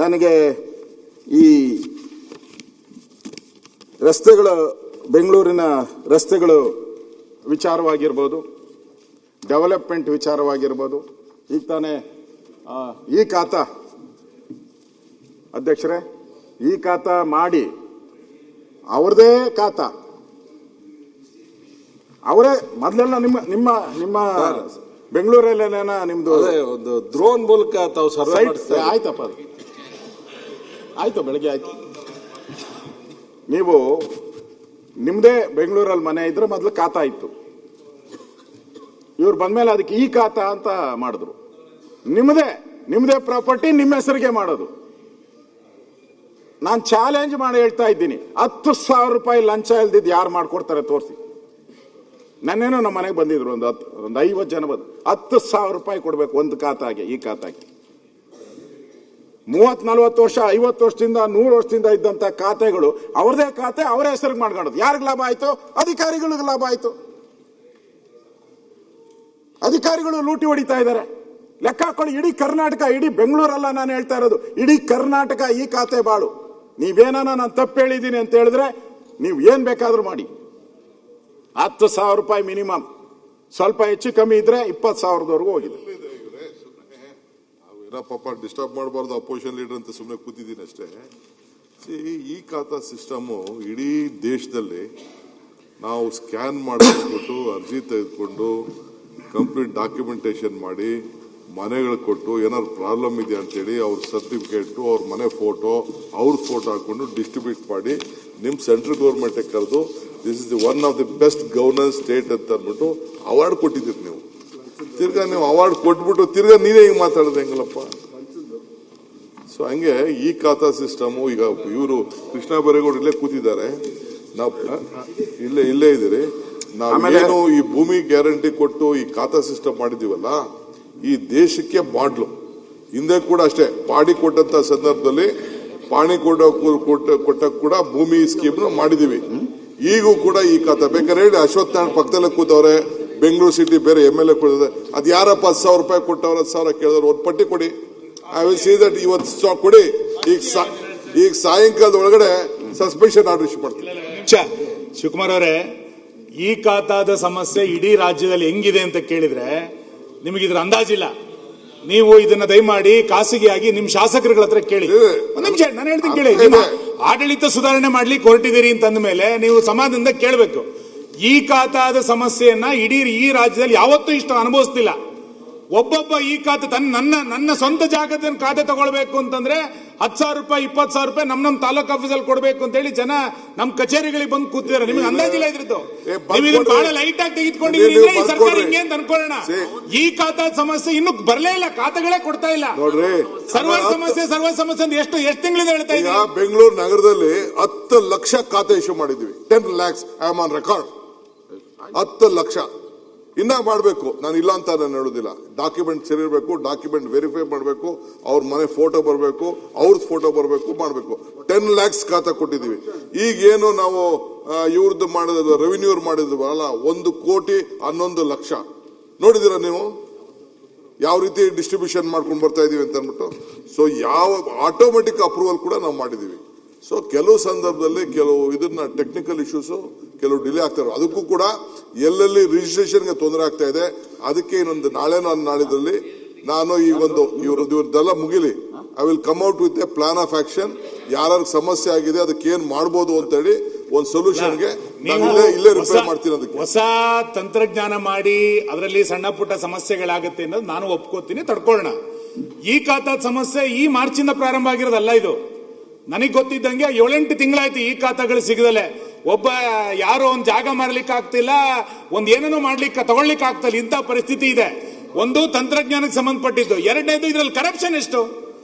ನನಗೆ ಈ ರಸ್ತೆಗಳು, ಬೆಂಗಳೂರಿನ ರಸ್ತೆಗಳು ವಿಚಾರವಾಗಿರ್ಬೋದು, ಡೆವಲಪ್ಮೆಂಟ್ ವಿಚಾರವಾಗಿರ್ಬೋದು, ಈಗ ತಾನೇ ಈ ಖಾತಾ ಅಧ್ಯಕ್ಷರೇ, ಈ ಖಾತಾ ಮಾಡಿ ಅವ್ರದೇ ಖಾತಾ ಅವರೇ ಮೊದಲೆಲ್ಲ ನಿಮ್ಮ ನಿಮ್ಮ ಬೆಂಗಳೂರಲ್ಲೇನ ನಿಮ್ದು ಒಂದು ಡ್ರೋನ್ ಮೂಲಕ ತಾವು ಸರ್ವೆ ಆಯ್ತಪ್ಪ, ಆಯ್ತು, ಬೆಳಗ್ಗೆ ಆಯ್ತು. ನೀವು ನಿಮ್ದೇ ಬೆಂಗಳೂರಲ್ಲಿ ಮನೆ ಇದ್ರೆ ಮೊದಲು ಖಾತಾ ಇತ್ತು, ಇವ್ರು ಬಂದ್ಮೇಲೆ ಅದಕ್ಕೆ ಈ ಖಾತಾ ಅಂತ ಮಾಡಿದ್ರು. ನಿಮ್ಮದೇ ಪ್ರಾಪರ್ಟಿ ನಿಮ್ಮ ಹೆಸರಿಗೆ ಮಾಡೋದು. ನಾನು ಚಾಲೆಂಜ್ ಮಾಡಿ ಹೇಳ್ತಾ ಇದ್ದೀನಿ, 10,000 ರೂಪಾಯಿ ಲಂಚ ಇಲ್ದಿದ್ದು ಯಾರು ಮಾಡ್ಕೊಡ್ತಾರೆ ತೋರಿಸಿ. ನನ್ನೇನೋ ನಮ್ಮ ಮನೆಗೆ ಬಂದಿದ್ರು ಒಂದು 50 ಜನ ಬಂದು 10,000 ರೂಪಾಯಿ ಕೊಡ್ಬೇಕು ಒಂದು ಖಾತಾಗೆ, ಈ ಖಾತಾಗೆ. 30-40 ವರ್ಷ 50 ವರ್ಷದಿಂದ 100 ವರ್ಷದಿಂದ ಇದ್ದಂತ ಖಾತೆಗಳು ಅವ್ರದೇ ಖಾತೆ ಅವರ ಹೆಸರಿಗೆ ಮಾಡ್ಕೊಳ್ಳೋದು. ಯಾರಿಗೆ ಲಾಭ ಆಯ್ತು? ಅಧಿಕಾರಿಗಳಿಗೆ ಲಾಭ ಆಯ್ತು. ಅಧಿಕಾರಿಗಳು ಲೂಟಿ ಹೊಡಿತಾ ಇದ್ದಾರೆ. ಲೆಕ್ಕ ಹಾಕೊಳ್ಳಿ, ಇಡೀ ಕರ್ನಾಟಕ, ಇಡೀ ಬೆಂಗಳೂರಲ್ಲ ನಾನು ಹೇಳ್ತಾ ಇರೋದು, ಇಡೀ ಕರ್ನಾಟಕ ಈ ಖಾತೆ ಬಾಳು. ನೀವೇನ ನಾನು ತಪ್ಪು ಹೇಳಿದ್ದೀನಿ ಅಂತ ಹೇಳಿದ್ರೆ ನೀವು ಏನ್ ಬೇಕಾದ್ರೂ ಮಾಡಿ. 10,000 ರೂಪಾಯಿ ಮಿನಿಮಮ್, ಸ್ವಲ್ಪ ಹೆಚ್ಚು ಕಮ್ಮಿ ಇದ್ರೆ 20,000ದವರೆಗೂ ಹೋಗಿದೆ. ಪಾಪ ಡಿಸ್ಟರ್ಬ್ ಮಾಡಬಾರ್ದು, ಅಪೋಸಿಷನ್ ಲೀಡರ್ ಅಂತ ಸುಮ್ಮನೆ ಕೂತಿದ್ದೀನಿ ಅಷ್ಟೇ. ಈ ಖಾತಾ ಸಿಸ್ಟಮು ಇಡೀ ದೇಶದಲ್ಲಿ ನಾವು ಸ್ಕ್ಯಾನ್ ಮಾಡಿಸ್ಬಿಟ್ಟು ಅರ್ಜಿ ತೆಗೆದುಕೊಂಡು ಕಂಪ್ಲೀಟ್ ಡಾಕ್ಯುಮೆಂಟೇಶನ್ ಮಾಡಿ ಮನೆಗಳು ಕೊಟ್ಟು ಏನಾದ್ರು ಪ್ರಾಬ್ಲಮ್ ಇದೆ ಅಂತೇಳಿ ಅವ್ರ ಸರ್ಟಿಫಿಕೇಟು, ಅವ್ರ ಮನೆ ಫೋಟೋ, ಅವ್ರ ಫೋಟೋ ಹಾಕೊಂಡು ಡಿಸ್ಟ್ರಿಬ್ಯೂಟ್ ಮಾಡಿ ನಿಮ್ಮ ಸೆಂಟ್ರಲ್ ಗೌರ್ಮೆಂಟ್ ಕರೆದು this is the one of the best governance state ಅಂತ ಅಂದ್ಬಿಟ್ಟು ಅವಾರ್ಡ್ ಕೊಟ್ಟಿದ್ದೀರಿ ನೀವು. ತಿರ್ಗಾ ನೀವು ಅವಾರ್ಡ್ ಕೊಟ್ಬಿಟ್ಟು ತಿರ್ಗಾ ನೀವೇ ಹಿಂಗೆ ಮಾತಾಡೋದು ಹೆಂಗಲ್ಲಪ್ಪ? ಸೊ ಹಂಗೆ ಈ ಖಾತಾ ಸಿಸ್ಟಮು, ಈಗ ಇವರು ಕೃಷ್ಣ ಬೈರೇಗೌಡ ಇಲ್ಲೇ ಕೂತಿದ್ದಾರೆ, ನಾವು ಇಲ್ಲೇ ಇದ್ದೀರಿ. ನಾವೇನು ಈ ಭೂಮಿ ಗ್ಯಾರಂಟಿ ಕೊಟ್ಟು ಈ ಖಾತಾ ಸಿಸ್ಟಮ್ ಮಾಡಿದೀವಲ್ಲ, ಈ ದೇಶಕ್ಕೆ ಮಾಡ್ಲು. ಹಿಂದೆ ಕೂಡ ಅಷ್ಟೇ, ಪಾಡಿ ಕೊಟ್ಟಂತ ಸಂದರ್ಭದಲ್ಲಿ ಪಾಣಿ ಕೊಟ್ಟ ಕೂಡ ಭೂಮಿ ಸ್ಕೀಮ್ ಮಾಡಿದೀವಿ. ಈಗೂ ಕೂಡ ಈ ಖಾತಾ ಬೇಕಾದ್ರೆ ಹೇಳಿ. ಅಶ್ವತ್ಥ ನಾರಾಯಣ ಪಕ್ಕದಲ್ಲೇ ಕೂತವ್ರೆ, ಬೆಂಗಳೂರು ಸಿಟಿ ಬೇರೆ MLA ಕೊಡಿದ್ರೆ ಅದು ಯಾರಪ್ಪ 10,000 ರೂಪಾಯಿ ಕೊಟ್ಟವ್ರ, 10,000 ಕೇಳಿದವ್ರು ಒಂದು ಪಟ್ಟಿ ಕೊಡಿ. ಐ ವಿಲ್ ಸಿ ದಟ್ ಇವತ್ತು ಕೊಡಿ. ಈಗ ಸಾಯಂಕಾಲದ ಒಳಗಡೆ ಸಸ್ಪೆನ್ಷನ್ ಆರ್ಡರ್ ಇಶ್ಯೂ ಮಾಡ್ತೀನಿ. ಶಿವಕುಮಾರ್ ಅವರೇ, ಈ ಖಾತಾದ ಸಮಸ್ಯೆ ಇಡೀ ರಾಜ್ಯದಲ್ಲಿ ಹೆಂಗಿದೆ ಅಂತ ಕೇಳಿದ್ರೆ ನಿಮಗೆ ಇದ್ರ ಅಂದಾಜಿಲ್ಲ. ನೀವು ಇದನ್ನ ದಯಮಾಡಿ ಖಾಸಗಿಯಾಗಿ ನಿಮ್ ಶಾಸಕರುಗಳ ಹತ್ರ ಕೇಳಿ. ಒಂದ್ ನಿಮಿಷ ನಾನು ಹೇಳ್ತೀನಿ ಕೇಳಿ. ನಿಮ್ಮ ಆಡಳಿತ ಸುಧಾರಣೆ ಮಾಡ್ಲಿಕ್ಕೆ ಹೊರಟಿದ್ದೀರಿ ಅಂತಂದ ಮೇಲೆ ನೀವು ಸಮಾಧಾನದಿಂದ ಕೇಳಬೇಕು. ಈ ಖಾತಾದ ಸಮಸ್ಯೆಯನ್ನ ಇಡೀ ಈ ರಾಜ್ಯದಲ್ಲಿ ಯಾವತ್ತೂ ಇಷ್ಟು ಅನುಭವಿಸ್ತಿಲ್ಲ. ಒಬ್ಬೊಬ್ಬ ಈ ಖಾತೆ ನನ್ನ ಸ್ವಂತ ಜಾಗದ ಖಾತೆ ತಗೊಳ್ಬೇಕು ಅಂತಂದ್ರೆ 10,000 ರೂಪಾಯಿ 20,000 ರೂಪಾಯಿ ನಮ್ಮ ತಾಲೂಕ್ ಆಫೀಸಲ್ಲಿ ಕೊಡ್ಬೇಕು ಅಂತ ಹೇಳಿ ಜನ ನಮ್ಮ ಕಚೇರಿಗಳಿಗೆ ಬಂದು ಕೂತಿದ್ದಾರೆ. ನಿಮಗೆ ಅಂದಾಜಿಲ್ಲ ಇದ್ರದ್ದು. ನೀವು ಬಹಳ ಲೈಟ್ ಆಗಿ ತೆಗೆದುಕೊಂಡಿದ್ದೀರಿ ಈ ಸರ್ಕಾರ ಹಿಂಗೆ ಅಂತ ಅನ್ಕೊಳ್ಳೋಣ. ಈ ಖಾತಾದ ಸಮಸ್ಯೆ ಇನ್ನು ಬರಲೇ ಇಲ್ಲ, ಖಾತೆಗಳೇ ಕೊಡ್ತಾ ಇಲ್ಲ. ನೋಡ್ರಿ, ಸರ್ವರ್ ಸಮಸ್ಯೆ ಅಂತ ಎಷ್ಟು ತಿಂಗಳಿಂದ ಹೇಳ್ತಾ ಇದ್ದೀವಿ. ಬೆಂಗಳೂರು ನಗರದಲ್ಲಿ 10 ಲಕ್ಷ ಖಾತೆ ಇಶ್ಯೂ ಮಾಡಿದ್ವಿ. 10 lakhs I am on record. 10 lakh ಇನ್ನ ಮಾಡಬೇಕು. ನಾನು ಇಲ್ಲ ಅಂತ ನಾನು ಹೇಳೋದಿಲ್ಲ. ಡಾಕ್ಯುಮೆಂಟ್ ಸರಿ ಇರಬೇಕು, ಡಾಕ್ಯುಮೆಂಟ್ ವೆರಿಫೈ ಮಾಡಬೇಕು, ಅವ್ರ ಮನೆ ಫೋಟೋ ಬರಬೇಕು, ಅವ್ರದ್ದು ಫೋಟೋ ಬರಬೇಕು, ಮಾಡಬೇಕು. 10 lakhs ಖಾತಾ ಕೊಟ್ಟಿದ್ದೀವಿ. ಈಗೇನು ನಾವು ಇವ್ರದ್ದು ಮಾಡಿದ್ರು, ರೆವಿನ್ಯೂ ಮಾಡಿದ್ರು ಅಲ್ಲ, 1,11,00,000 ನೋಡಿದಿರ ನೀವು ಯಾವ ರೀತಿ ಡಿಸ್ಟ್ರಿಬ್ಯೂಷನ್ ಮಾಡ್ಕೊಂಡು ಬರ್ತಾ ಇದೀವಿ ಅಂತ ಅಂದ್ಬಿಟ್ಟು. ಸೊ ಯಾವ ಆಟೋಮೆಟಿಕ್ ಅಪ್ರೂವಲ್ ಕೂಡ ನಾವು ಮಾಡಿದೀವಿ. ಸೊ ಕೆಲವು ಸಂದರ್ಭದಲ್ಲಿ ಕೆಲವು ಇದನ್ನ ಟೆಕ್ನಿಕಲ್ ಇಶ್ಯೂಸ್ ಕೆಲವು ಡಿಲೇ ಆಗ್ತಾರೆ. ಅದಕ್ಕೂ ಕೂಡ ಎಲ್ಲೆಲ್ಲಿ ರಿಜಿಸ್ಟ್ರೇಷನ್ಗೆ ತೊಂದರೆ ಆಗ್ತಾ ಇದೆ, ಅದಕ್ಕೆ ಇನ್ನೊಂದು ನಾಳಿದ್ರಲ್ಲಿ ನಾನು ಈ ಒಂದು ಇವ್ರದ್ದೆಲ್ಲ ಮುಗಿಲಿ, I will come out with a plan of action. ಯಾರು ಸಮಸ್ಯೆ ಆಗಿದೆ ಅದಕ್ಕೆ ಏನ್ ಮಾಡ್ಬೋದು ಅಂತ ಹೇಳಿ ಒಂದು ಸೊಲ್ಯೂಷನ್ಗೆ ಇಲ್ಲೇ ರಿಪೇರ್ ಮಾಡ್ತೀನಿ. ಅದಕ್ಕೆ ಹೊಸ ತಂತ್ರಜ್ಞಾನ ಮಾಡಿ ಅದರಲ್ಲಿ ಸಣ್ಣ ಪುಟ್ಟ ಸಮಸ್ಯೆಗಳಾಗುತ್ತೆ ಅನ್ನೋದು ನಾನು ಒಪ್ಕೋತೀನಿ, ತಡ್ಕೊಳ್ಳೋಣ. ಈ ಖಾತಾದ ಸಮಸ್ಯೆ ಈ ಮಾರ್ಚಿಂದ ಪ್ರಾರಂಭ ಆಗಿರೋದಲ್ಲ. ಇದು ನನಗೆ ಗೊತ್ತಿದ್ದಂಗೆ 7-8 ತಿಂಗಳಾಯ್ತು ಈ ಖಾತಾಗಳು ಸಿಗದಲೆ. ಒಬ್ಬ ಯಾರೋ ಒಂದು ಜಾಗ ಮಾರ್ಲಿಕ್ಕೆ ಆಗ್ತಿಲ್ಲ, ಒಂದ್ ಏನೇನೋ ಮಾಡ್ಲಿಕ್ಕೆ ತಗೊಳ್ಲಿಕ್ಕೆ ಆಗ್ತಿಲ್ಲ. ಇಂಥ ಪರಿಸ್ಥಿತಿ ಇದೆ. ಒಂದು ತಂತ್ರಜ್ಞಾನಕ್ಕೆ ಸಂಬಂಧಪಟ್ಟಿದ್ದು, ಎರಡನೇದು ಇದ್ರಲ್ಲಿ ಕರಪ್ಷನ್ ಎಷ್ಟು.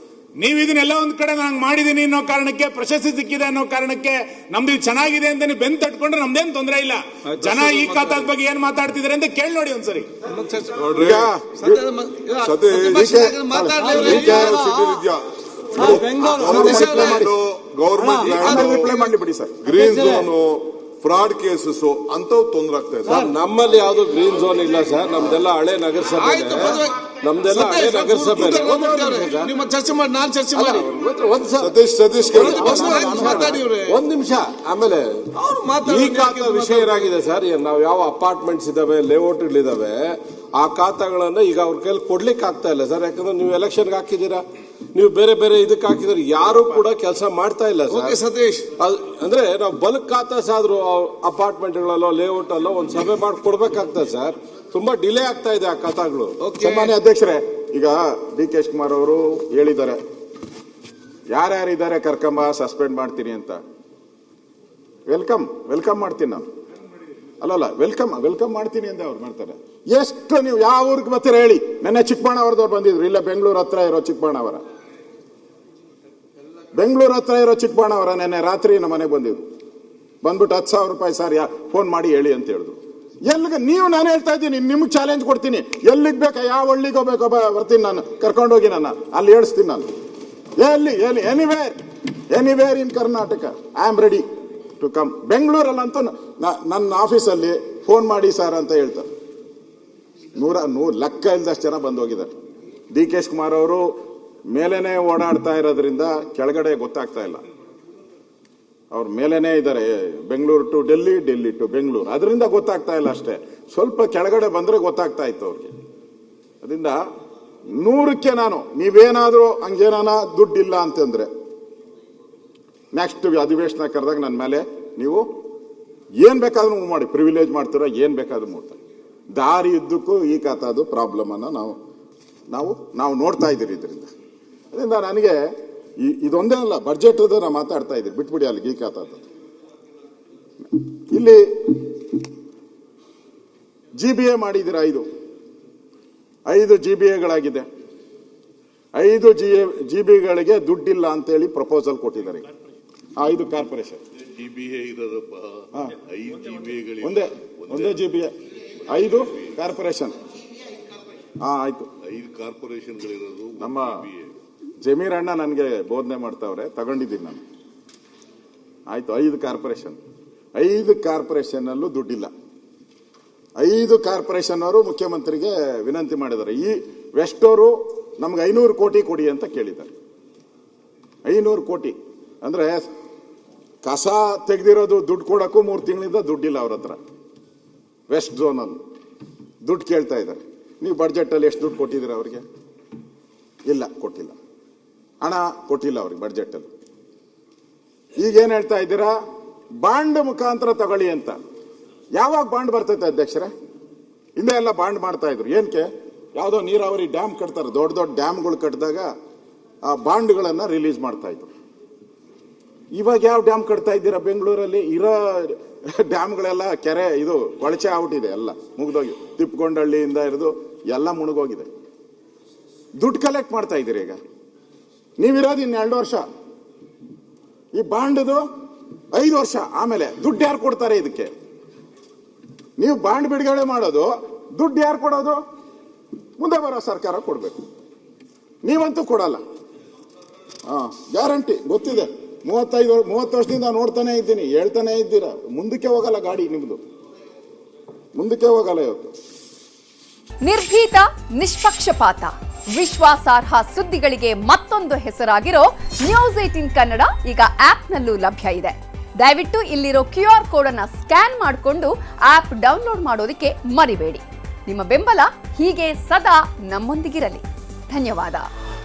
ನೀವು ಇದನ್ನೆಲ್ಲ ಒಂದ್ ಕಡೆ ನಾನು ಮಾಡಿದೀನಿ ಅನ್ನೋ ಕಾರಣಕ್ಕೆ, ಪ್ರಶಸ್ತಿ ಸಿಕ್ಕಿದೆ ಅನ್ನೋ ಕಾರಣಕ್ಕೆ, ನಮ್ದು ಇದು ಚೆನ್ನಾಗಿದೆ ಅಂತ ನೀವು ಬೆಂದು ತಟ್ಕೊಂಡ್ರೆ ನಮ್ದೇನ್ ತೊಂದರೆ ಇಲ್ಲ. ಜನ ಈ ಖಾತಾದ ಬಗ್ಗೆ ಏನ್ ಮಾತಾಡ್ತಿದಾರೆ ಅಂತ ಕೇಳಿ ನೋಡಿ ಒಂದ್ಸರಿ. Government green zone, fraud cases ಅಂತವ್ ತೊಂದರೆ ಆಗ್ತಾ ಇದೆ. ನಮ್ಮಲ್ಲಿ ಯಾವ್ದು ಗ್ರೀನ್ ಝೋನ್ ಇಲ್ಲ ಸರ್, ನಮ್ದೆಲ್ಲ ಹಳೆ ನಗರಸಭೆ. ನಮ್ದೆಲ್ಲ ಹಳೆ ನಗರಸಭೆ ನಿಮ್ಮ ಚರ್ಚೆ ಮಾಡಿ ನಾನು ಚರ್ಚೆ ಮಾಡಿ ಸತೀಶ್ ಒಂದ್ ನಿಮಿಷ. ಆಮೇಲೆ ಈ ಖಾತಾ ವಿಷಯ ಏನಾಗಿದೆ ಸರ್, ನಾವ್ ಯಾವ ಅಪಾರ್ಟ್ಮೆಂಟ್ಸ್ ಇದಾವೆ, ಲೇಔಟ್ಗಳಿದಾವೆ, ಆ ಖಾತಾಗಳನ್ನ ಈಗ ಅವ್ರ ಕೈಲಿ ಕೊಡ್ಲಿಕ್ಕೆ ಆಗ್ತಾ ಇಲ್ಲ ಸರ್. ಯಾಕಂದ್ರೆ ನೀವು ಎಲೆಕ್ಷನ್ಗೆ ಹಾಕಿದ್ದೀರಾ, ನೀವು ಬೇರೆ ಬೇರೆ ಇದಕ್ಕೆ ಹಾಕಿದ್ರೆ ಯಾರು ಕೂಡ ಕೆಲಸ ಮಾಡ್ತಾ ಇಲ್ಲ ಸರ್. ಸತೀಶ್ ಅಂದ್ರೆ ನಾವು ಬಲ್ಕ್ ಖಾತಾ ಸಾದ್ರು ಅಪಾರ್ಟ್ಮೆಂಟ್ಗಳಲ್ಲೋ ಲೇಔಟ್ ಅಲ್ಲೋ ಒಂದ್ ಸಭೆ ಮಾಡಿ ಕೊಡ್ಬೇಕಾಗ್ತದೆ ಸರ್. ತುಂಬಾ ಡಿಲೇ ಆಗ್ತಾ ಇದೆ ಆ ಖಾತಾಗಳು. ಸನ್ಮಾನ್ಯ ಅಧ್ಯಕ್ಷರೇ, ಈಗ ಡಿ ಕೆ ಶಿವಕುಮಾರ್ ಅವರು ಹೇಳಿದ್ದಾರೆ ಯಾರ್ಯಾರಿದ್ದಾರೆ ಕರ್ಕೊಂಬ ಸಸ್ಪೆಂಡ್ ಮಾಡ್ತೀನಿ ಅಂತ. ವೆಲ್ಕಮ್ ಮಾಡ್ತೀನಿ ನಾನು. ಅಲ್ಲಲ್ಲ ವೆಲ್ಕಮ್ ಮಾಡ್ತೀನಿ ಅಂತ ಅವ್ರು ಮಾಡ್ತಾರೆ. ಎಷ್ಟು ನೀವು ಯಾವ ಊರಿಗೆ ಬರ್ತೀರಾ ಹೇಳಿ. ನೆನ್ನೆ ಚಿಕ್ಕಬಳ್ಳಾಪುರದವ್ರು ಬಂದಿದ್ರು, ಇಲ್ಲ ಬೆಂಗಳೂರು ಹತ್ರ ಇರೋ ಚಿಕ್ಕಬಳ್ಳಾಪುರ, ನೆನ್ನೆ ರಾತ್ರಿ ನಮ್ಮ ಮನೆಗೆ ಬಂದಿದ್ರು. ಬಂದ್ಬಿಟ್ಟು 10,000 ರೂಪಾಯಿ ಸರ್ ಫೋನ್ ಮಾಡಿ ಹೇಳಿ ಅಂತ ಹೇಳಿದ್ರು. ಎಲ್ಲಿಗೆ ನೀವು, ನಾನು ಹೇಳ್ತಾ ಇದ್ದೀನಿ, ನಿಮ್ಗೆ ಚಾಲೆಂಜ್ ಕೊಡ್ತೀನಿ. ಎಲ್ಲಿಗೆ ಬೇಕಾ, ಯಾವ ಹಳ್ಳಿಗೆ ಹೋಗ್ಬೇಕೋ ಬರ್ತೀನಿ ನಾನು, ಕರ್ಕೊಂಡೋಗಿ ನಾನು ಅಲ್ಲಿ ಹೇಳಿಸ್ತೀನಿ ನಾನು. Anywhere in Karnataka I am ready to come. ಬೆಂಗಳೂರಲ್ಲಂತೂ ನನ್ನ ಆಫೀಸಲ್ಲಿ ಫೋನ್ ಮಾಡಿ ಸರ್ ಅಂತ ಹೇಳ್ತಾರೆ. 100 ಲೆಕ್ಕ ಇಲ್ದಷ್ಟು ಜನ ಬಂದು ಹೋಗಿದ್ದಾರೆ. ಡಿ ಕೆ ಶಿವಕುಮಾರ್ ಅವರು ಮೇಲೇನೆ ಓಡಾಡ್ತಾ ಇರೋದ್ರಿಂದ ಕೆಳಗಡೆ ಗೊತ್ತಾಗ್ತಾ ಇಲ್ಲ. ಅವ್ರ ಮೇಲೇನೆ ಇದ್ದಾರೆ, ಬೆಂಗಳೂರು ಟು ಡೆಲ್ಲಿ, ಡೆಲ್ಲಿ ಟು ಬೆಂಗಳೂರು, ಅದರಿಂದ ಗೊತ್ತಾಗ್ತಾ ಇಲ್ಲ ಅಷ್ಟೇ. ಸ್ವಲ್ಪ ಕೆಳಗಡೆ ಬಂದ್ರೆ ಗೊತ್ತಾಗ್ತಾ ಇತ್ತು ಅವ್ರಿಗೆ. ಅದರಿಂದ 100ಕ್ಕೆ ನಾನು, ನೀವೇನಾದ್ರೂ ಹಂಗೇನಾನ ದುಡ್ಡಿಲ್ಲ ಅಂತಂದ್ರೆ ನೆಕ್ಸ್ಟ್ ಅಧಿವೇಶನ ಕರೆದಾಗ ನನ್ನ ಮೇಲೆ ನೀವು ಏನ್ ಬೇಕಾದ್ರೂ ಮೂವ್ ಮಾಡಿ, ಪ್ರಿವಿಲೇಜ್ ಮಾಡ್ತೀರಾ, ಏನ್ ಬೇಕಾದ್ರೂ ಮಾಡ್ತಾರೆ. ದಾರಿ ಇದ್ದಕ್ಕೂ ಈ ಖಾತಾದು ಪ್ರಾಬ್ಲಮ್ ಅನ್ನ ನಾವು ನೋಡ್ತಾ ಇದ್ದೀರಿ. ಇದರಿಂದ ನನಗೆ ಇದೊಂದೇ ಅಲ್ಲ, ಬಡ್ಜೆಟ್ ನಾ ಮಾತಾಡ್ತಾ ಇದ್ದೀರಿ, ಬಿಟ್ಬಿಡಿ ಅಲ್ಲಿಗೆ ಈ ಖಾತಾದ. ಇಲ್ಲಿ GBA ಮಾಡಿದ್ದೀರಾ, 5 GBAಗಳಾಗಿದೆ. 5 GBAಗಳಿಗೆ ದುಡ್ಡಿಲ್ಲ ಅಂತೇಳಿ ಪ್ರಪೋಸಲ್ ಕೊಟ್ಟಿದ್ದಾರೆ. 5 ಕಾರ್ಪೊರೇಷನ್ ಒಂದೇ GBA 5 ಕಾರ್ಪೊರೇಷನ್. ಆಯ್ತು, 5 ಕಾರ್ಪೊರೇಷನ್ಗಳಿರೋದು. ನಮ್ಮ ಜಮೀರ್ ಅಣ್ಣ ನನಗೆ ಬೋಧನೆ ಮಾಡ್ತಾವ್ರೆ, ತಗೊಂಡಿದ್ದೀನಿ ನಾನು. ಆಯ್ತು, 5 ಕಾರ್ಪೊರೇಷನ್ ಅಲ್ಲೂ ದುಡ್ಡಿಲ್ಲ. 5 ಕಾರ್ಪೊರೇಷನ್ ಅವರು ಮುಖ್ಯಮಂತ್ರಿಗೆ ವಿನಂತಿ ಮಾಡಿದ್ದಾರೆ. ಈ ವೆಸ್ಟ್ ಅವರು ನಮ್ಗೆ 500 ಕೋಟಿ ಕೊಡಿ ಅಂತ ಕೇಳಿದ್ದಾರೆ. 500 ಕೋಟಿ ಅಂದ್ರೆ ಕಸ ತೆಗೆದಿರೋದು ದುಡ್ಡು ಕೊಡಕ್ಕೂ 3 ತಿಂಗಳಿಂದ ದುಡ್ಡಿಲ್ಲ ಅವ್ರ ಹತ್ರ. ವೆಸ್ಟ್ ಝೋನ್ ಅಲ್ಲಿ ದುಡ್ಡು ಕೇಳ್ತಾ ಇದ್ದಾರೆ. ನೀವು ಬಡ್ಜೆಟ್ ಅಲ್ಲಿ ಎಷ್ಟು ದುಡ್ಡು ಕೊಟ್ಟಿದ್ದೀರಾ ಅವ್ರಿಗೆ? ಇಲ್ಲ, ಕೊಟ್ಟಿಲ್ಲ. ಹಣ ಕೊಟ್ಟಿಲ್ಲ ಅವ್ರಿಗೆ ಬಡ್ಜೆಟ್ ಅಲ್ಲಿ. ಈಗ ಏನ್ ಹೇಳ್ತಾ ಇದ್ದೀರಾ, ಬಾಂಡ್ ಮುಖಾಂತರ ತಗೊಳ್ಳಿ ಅಂತ. ಯಾವಾಗ ಬಾಂಡ್ ಬರ್ತೈತೆ ಅಧ್ಯಕ್ಷರೇ? ಹಿಂದೆ ಎಲ್ಲ ಬಾಂಡ್ ಮಾಡ್ತಾ ಇದ್ರು. ಏನಕ್ಕೆ? ಯಾವುದೋ ನೀರಾವರಿ ಡ್ಯಾಮ್ ಕಟ್ತಾರೆ, ದೊಡ್ಡ ದೊಡ್ಡ ಡ್ಯಾಮ್ಗಳು ಕಟ್ಟಿದಾಗ ಆ ಬಾಂಡ್ಗಳನ್ನ ರಿಲೀಸ್ ಮಾಡ್ತಾ ಇದ್ರು. ಇವಾಗ ಯಾವ ಡ್ಯಾಮ್ ಕಟ್ತಾ ಇದ್ದೀರಾ? ಬೆಂಗಳೂರಲ್ಲಿ ಇರೋ ಡ್ಯಾಮ್ಗಳೆಲ್ಲ ಕೆರೆ ಕೊಳಚೆ ಆಗ್ಬಿಟ್ಟಿದೆ, ಎಲ್ಲ ಮುಗ್ದೋಗಿ, ತಿಪ್ಪಗೊಂಡಳ್ಳಿಯಿಂದ ಹಿಡಿದು ಎಲ್ಲ ಮುಳುಗೋಗಿದೆ. ದುಡ್ಡು ಕಲೆಕ್ಟ್ ಮಾಡ್ತಾ ಇದ್ದೀರಿ. ಈಗ ನೀವಿರೋದು ಇನ್ನು 2 ವರ್ಷ, ಈ ಬಾಂಡ್ದು 5 ವರ್ಷ ಆಮೇಲೆ ದುಡ್ಡು ಯಾರು ಕೊಡ್ತಾರೆ ಇದಕ್ಕೆ? ನೀವು ಬಾಂಡ್ ಬಿಡುಗಡೆ ಮಾಡೋದು, ದುಡ್ಡು ಯಾರು ಕೊಡೋದು? ಮುಂದೆ ಬರೋ ಸರ್ಕಾರ ಕೊಡ್ಬೇಕು. ನೀವಂತೂ ಕೊಡಲ್ಲ. ಗ್ಯಾರಂಟಿ ಗೊತ್ತಿದೆ. 30 ವರ್ಷದಿಂದ ನೋಡ್ತಾನೆ ಇದ್ದೀನಿ, ಹೇಳ್ತಾನೆ ಇದ್ದೀರಾ. ಮುಂದಕ್ಕೆ ಹೋಗಲ್ಲ ಗಾಡಿ ನಿಮ್ದು, ಮುಂದಕ್ಕೆ ಹೋಗಲ್ಲ. ಇವತ್ತು ನಿರ್ಭೀತ, ನಿಷ್ಪಕ್ಷಪಾತ, ವಿಶ್ವಾಸಾರ್ಹ ಸುದ್ದಿಗಳಿಗೆ ಮತ್ತೊಂದು ಹೆಸರಾಗಿರೋ ನ್ಯೂಸ್ 18 ಕನ್ನಡ ಈಗ ಆಪ್ನಲ್ಲೂ ಲಭ್ಯ ಇದೆ. ದಯವಿಟ್ಟು ಇಲ್ಲಿರೋ QR ಕೋಡ್ ಅನ್ನ ಸ್ಕ್ಯಾನ್ ಮಾಡಿಕೊಂಡು ಆಪ್ ಡೌನ್ಲೋಡ್ ಮಾಡೋದಕ್ಕೆ ಮರಿಬೇಡಿ. ನಿಮ್ಮ ಬೆಂಬಲ ಹೀಗೆ ಸದಾ ನಮ್ಮೊಂದಿಗಿರಲಿ. ಧನ್ಯವಾದ.